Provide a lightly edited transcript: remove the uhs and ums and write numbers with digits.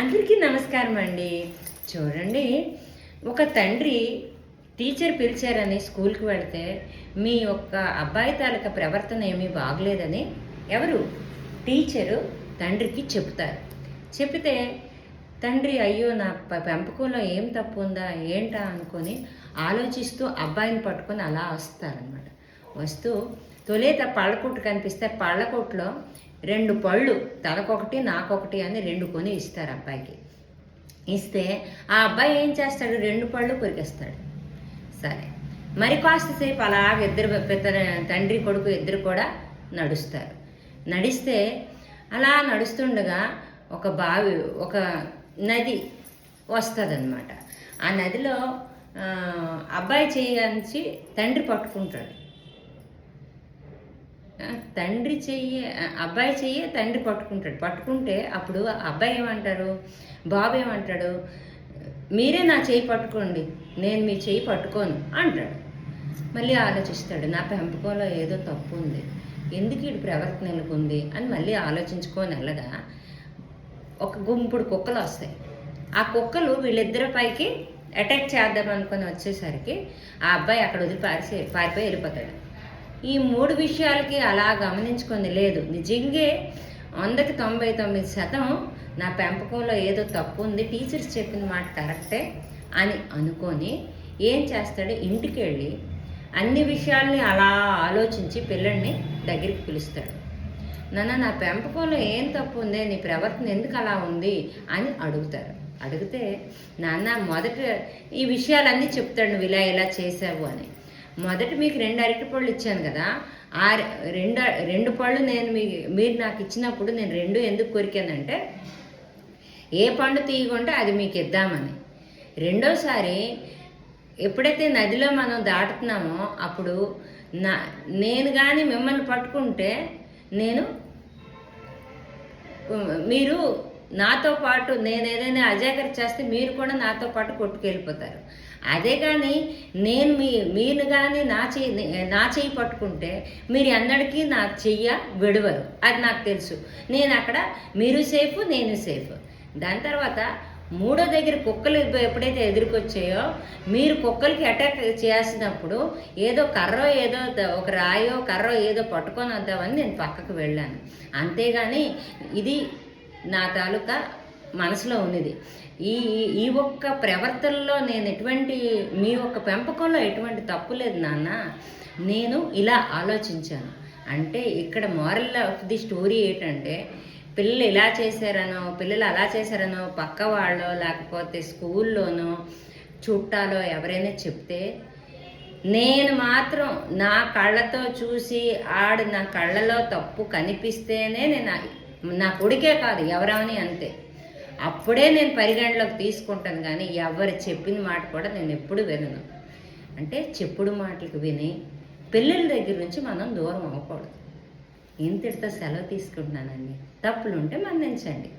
అందరికీ నమస్కారం అండి. చూడండి, ఒక తండ్రి టీచర్ పిలిచారని స్కూల్కి వెళితే మీ యొక్క అబ్బాయి తాలూకా ప్రవర్తన ఏమీ బాగలేదని ఎవరు టీచరు తండ్రికి చెప్తారు. చెప్తే తండ్రి అయ్యో నా పెంపకంలో ఏం తప్పు ఉందా ఏంటా అనుకొని ఆలోచిస్తూ అబ్బాయిని పట్టుకొని అలా వస్తారనమాట. వస్తూ తొలేత పళ్ళకొట్టు కనిపిస్తే పళ్ళకొట్టులో 2 పళ్ళు, తలకొకటి నాకొకటి అని 2 కొని ఇస్తారు అబ్బాయికి. ఇస్తే ఆ అబ్బాయి ఏం చేస్తాడు, 2 పళ్ళు కొరికేస్తాడు. సరే, మరి కాస్తసేపు అలాగ తండ్రి కొడుకు ఇద్దరు కూడా నడుస్తారు. నడిస్తే అలా నడుస్తుండగా ఒక నది వస్తుందన్నమాట. ఆ నదిలో అబ్బాయి చేయించి తండ్రి పట్టుకుంటాడు. అబ్బాయి చెయ్యి తండ్రి పట్టుకుంటాడు. పట్టుకుంటే అప్పుడు అబ్బాయి ఏమంటారు, బాబు ఏమంటాడు, మీరే నా చెయ్యి పట్టుకోండి, నేను మీ చెయ్యి పట్టుకోను అంటాడు. మళ్ళీ ఆలోచిస్తాడు, నా పెంపకంలో ఏదో తప్పు ఉంది, ఎందుకు వీడి ప్రవర్తన నెలకొంది అని మళ్ళీ ఆలోచించుకొని వెళ్ళగా ఒక గుంపుడు కుక్కలు వస్తాయి. ఆ కుక్కలు వీళ్ళిద్దరి పైకి అటాక్ చేద్దాం అనుకొని వచ్చేసరికి ఆ అబ్బాయి అక్కడ వదిలి పారిపోయి వెళ్ళిపోతాడు. ఈ 3 విషయాలకి అలా గమనించుకొని లేదు, నిజంగా 100కి 99% నా పెంపకంలో ఏదో తప్పు ఉంది, టీచర్స్ చెప్పిన మాట కరెక్టే అని అనుకొని ఏం చేస్తాడు, ఇంటికి వెళ్ళి అన్ని విషయాల్ని అలా ఆలోచించి పిల్లల్ని దగ్గరికి పిలుస్తాడు. నా పెంపకంలో ఏం తప్పు ఉంది, నీ ప్రవర్తన ఎందుకు అలా ఉంది అని అడుగుతారు. అడిగితే నాన్న మొదట ఈ విషయాలన్నీ చెప్తాడు, నువ్వు ఇలా చేసావు అని. మొదట మీకు 2 అరటిపళ్ళు ఇచ్చాను కదా, ఆ 2 పళ్ళు నేను మీరు నాకు ఇచ్చినప్పుడు నేను 2 ఎందుకు కొరికానంటే ఏ పండు తీయకుంటే అది మీకు ఇద్దామని. రెండోసారి ఎప్పుడైతే నదిలో మనం దాటుతున్నామో అప్పుడు నేను కానీ మిమ్మల్ని పట్టుకుంటే మీరు నాతో పాటు నేను ఏదైనా అజాగ్రత్త చేస్తే మీరు కూడా నాతో పాటు కొట్టుకెళ్ళిపోతారు. అదే కానీ మీరు కానీ నా చెయ్యి పట్టుకుంటే మీరు ఎన్నడికి నా చెయ్య విడవరు, అది నాకు తెలుసు. నేను అక్కడ మీరు సేఫ్, నేను సేఫ్. దాని తర్వాత 3వ దగ్గర కుక్కలు ఎప్పుడైతే ఎదురుకొచ్చాయో మీరు కుక్కలకి అటాక్ చేసినప్పుడు ఏదో కర్రో ఏదో ఒక రాయో కర్రో ఏదో పట్టుకొని వద్దామని నేను పక్కకు వెళ్ళాను. అంతేగాని ఇది నా తాలూకా మనసులో ఉన్నది. ఈ ఒక్క ప్రవర్తనలో నేను మీ ఒక్క పెంపకంలో ఎటువంటి తప్పు లేదు నాన్న, నేను ఇలా ఆలోచించాను అంటే. ఇక్కడ మోరల్ ఆఫ్ ది స్టోరీ ఏంటంటే, పిల్లలు ఇలా చేశారనో పిల్లలు అలా చేశారనో పక్క వాళ్ళో లేకపోతే స్కూల్లోనో చుట్టాలో ఎవరైనా చెప్తే నేను మాత్రం నా కళ్ళతో చూసి నా కళ్ళలో తప్పు కనిపిస్తేనే నా కొడుకే కాదు ఎవరని అంతే, అప్పుడే నేను పరిగణలోకి తీసుకుంటాను. కానీ ఎవరు చెప్పిన మాట కూడా నేను ఎప్పుడు వినను. అంటే చెప్పుడు మాటలకు విని పిల్లల దగ్గర నుంచి మనం దూరం అవ్వకూడదు. ఇంతటితో సెలవు తీసుకుంటున్నానండి. తప్పులుంటే మన్నించండి.